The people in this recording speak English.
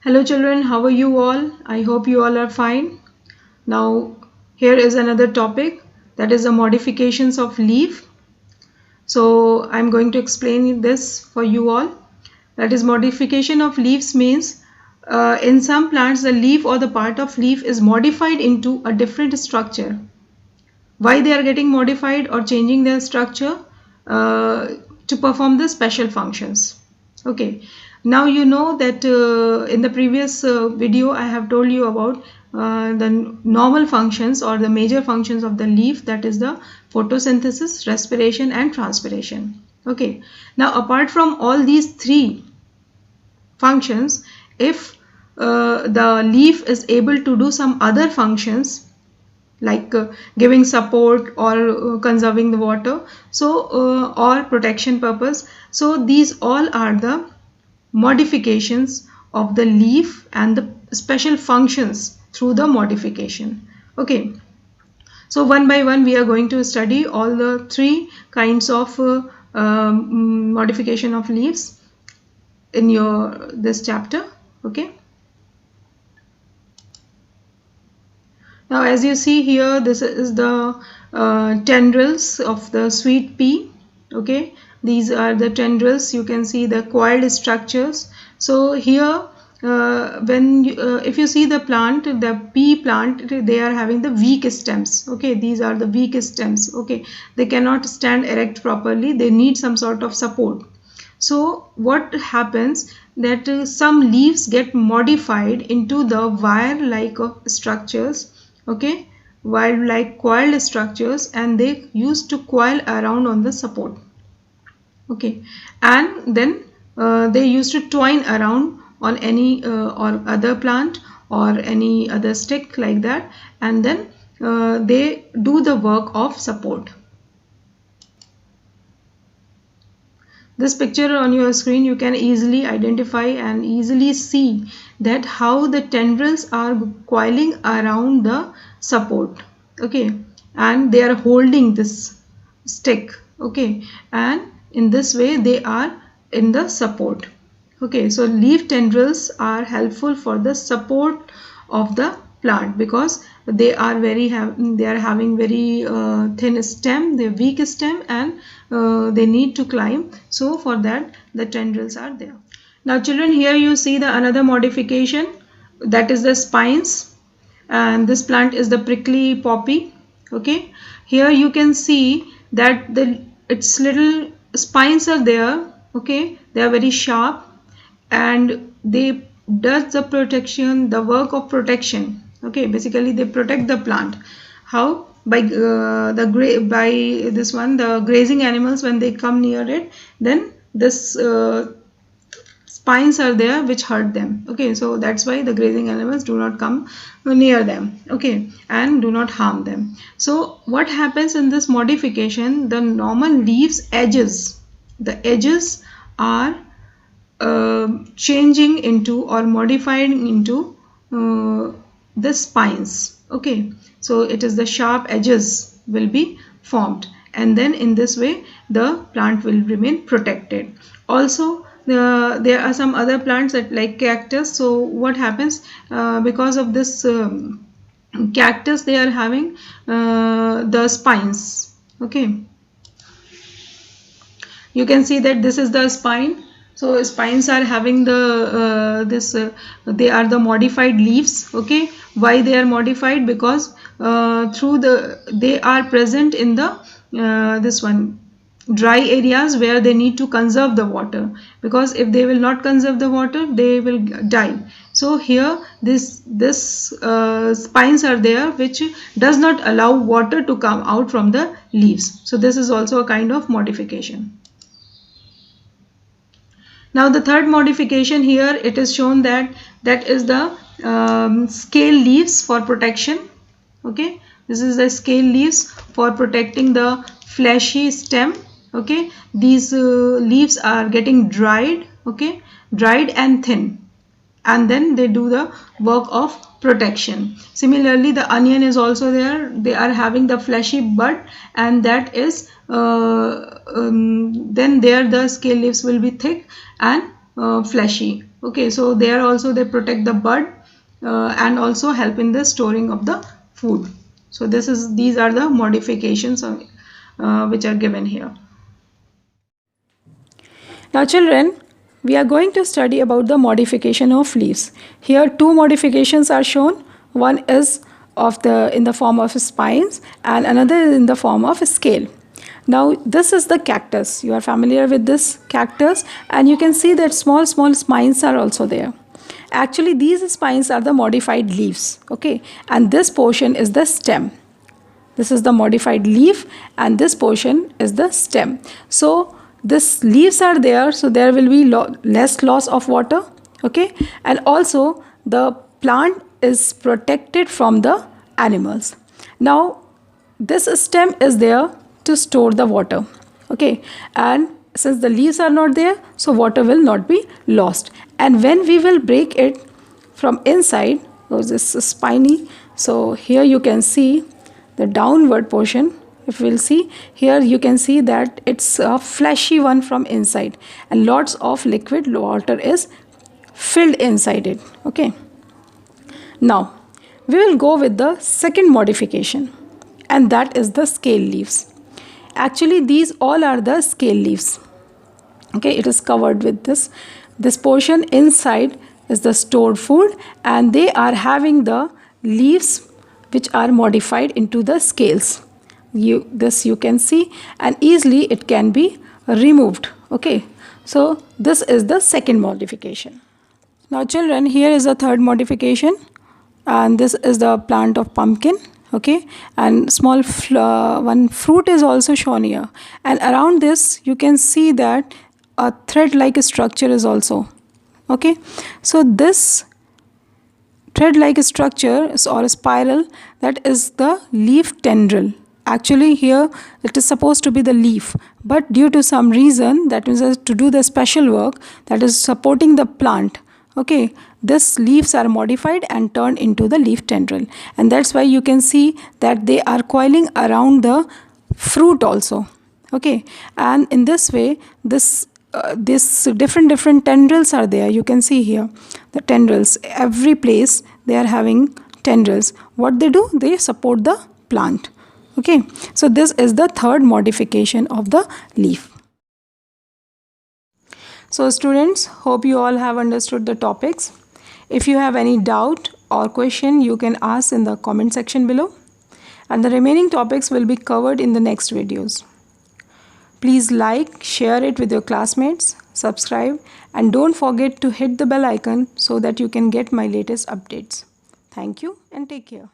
Hello children, how are you all? I hope you all are fine. Now here is another topic, that is the modifications of leaf. So I'm going to explain this for you all. That is, modification of leaves means in some plants the leaf or the part of leaf is modified into a different structure. Why they are getting modified or changing their structure? To perform the special functions. Okay, now you know that in the previous video I have told you about the normal functions or the major functions of the leaf, that is the photosynthesis, respiration and transpiration. Okay, now apart from all these three functions, if the leaf is able to do some other functions like giving support or conserving the water, so or protection purpose, so these all are the modifications of the leaf and the special functions through the modification. Okay, so one by one we are going to study all the three kinds of modification of leaves in this chapter. Okay, now as you see here, this is the tendrils of the sweet pea. Okay, these are the tendrils. You can see the coiled structures. So here if you see the plant, the pea plant, they are having the weak stems. Okay, these are the weak stems. Okay, they cannot stand erect properly, they need some sort of support. So what happens that some leaves get modified into the wire like structures. Okay, wire like coiled structures, and they used to coil around on the support. Okay, and then they used to twine around on any or other plant or any other stick like that, and then they do the work of support. This picture on your screen, you can easily identify and easily see that how the tendrils are coiling around the support. Okay, and they are holding this stick. Okay, and in this way they are in the support. Okay, so leaf tendrils are helpful for the support of the plant because they are having very thin stem, they weak stem, and they need to climb. So for that the tendrils are there. Now children, here you see the another modification, that is the spines, and this plant is the prickly poppy. Okay, here you can see that its little spines are there. Okay, they are very sharp and they does the protection, the work of protection. Okay, basically they protect the plant. How? By the grazing animals, when they come near it, then this spines are there which hurt them. Okay, so that's why the grazing animals do not come near them. Okay, and do not harm them. So what happens in this modification, the normal leaves edges, the edges are changing into or modifying into the spines. Okay, so it is the sharp edges will be formed, and then in this way the plant will remain protected. Also there are some other plants that like cactus. So what happens because of this cactus, they are having the spines. Okay, you can see that this is the spine. So spines are having the they are the modified leaves. Okay, why they are modified? Because they are present in the this one dry areas where they need to conserve the water, because if they will not conserve the water, they will die. So here this spines are there which does not allow water to come out from the leaves. So this is also a kind of modification. Now the third modification here, it is shown that is the scale leaves for protection. Okay, this is the scale leaves for protecting the fleshy stem. Okay, these leaves are getting dried. Okay, dried and thin, and then they do the work of protection. Similarly, the onion is also there. They are having the fleshy bud, and that is then there the scale leaves will be thick and fleshy. Okay, so there also they protect the bud and also help in the storing of the food. So these are the modifications which are given here. Now children, we are going to study about the modification of leaves. Here two modifications are shown. One is in the form of spines and another is in the form of scale. Now this is the cactus. You are familiar with this cactus, and you can see that small spines are also there. Actually these spines are the modified leaves, okay, and this portion is the stem. This is the modified leaf and this portion is the stem. So this leaves are there, so there will be less loss of water, okay, and also the plant is protected from the animals. Now this stem is there to store the water, okay, and since the leaves are not there, so water will not be lost. And when we will break it from inside, this is spiny, so here you can see the downward portion. If we'll see here, you can see that it's a fleshy one from inside and lots of liquid water is filled inside it, okay. Now we will go with the second modification, and that is the scale leaves. Actually these all are the scale leaves, okay. It is covered with this portion inside is the stored food, and they are having the leaves which are modified into the scales. This you can see, and easily it can be removed, okay. So this is the second modification. Now children, here is the third modification, and this is the plant of pumpkin, okay, and small one fruit is also shown here, and around this you can see that a thread like structure is also, okay. So this thread like structure or a spiral, that is the leaf tendril. Actually here it is supposed to be the leaf, but due to some reason, that means to do the special work that is supporting the plant, okay, this leaves are modified and turned into the leaf tendril, and that's why you can see that they are coiling around the fruit also, okay. And in this way this different tendrils are there. You can see here the tendrils, every place they are having tendrils. What they do, they support the plant, okay. So this is the third modification of the leaf. So students, hope you all have understood the topics. If you have any doubt or question, you can ask in the comment section below, and the remaining topics will be covered in the next videos. Please like, share it with your classmates, subscribe, and don't forget to hit the bell icon so that you can get my latest updates. Thank you and take care.